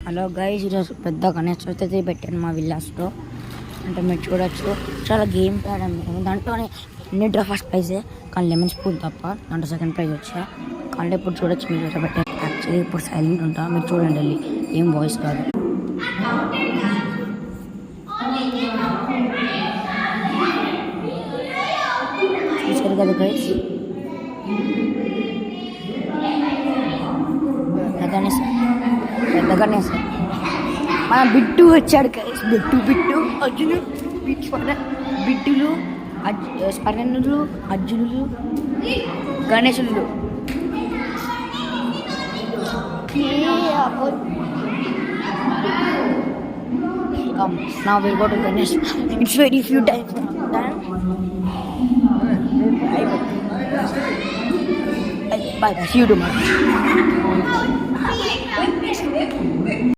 Hello guys, ఈరోజు పెద్ద గణేష్ చతుర్థి పెట్టాను మా విల్లాస్లో. అంటే మీరు చూడొచ్చు, చాలా గేమ్ ఆడాం మేము. దాంట్లోనే అన్నింటిలో ఫస్ట్ ప్రైజే, కానీ లెమన్ స్పూన్ తప్ప దాంట్లో సెకండ్ ప్రైజ్ వచ్చా. కానీ ఇప్పుడు చూడొచ్చు మీరు పెట్టాను. యాక్చువల్లీ ఇప్పుడు సైలెంట్ ఉంటా, మీరు చూడండి వెళ్ళి, ఏం వాయిస్ కాదు. చూసారు కదా గైస్, పెద్దగానే సార్ మన బిట్టు వచ్చాడు గైస్. బిట్టు అర్జును బిట్టులు స్పర్ణులు అర్జునులు గణేశులు. Now we'll go to Ganesh. It's very few times done. Bye. See you tomorrow.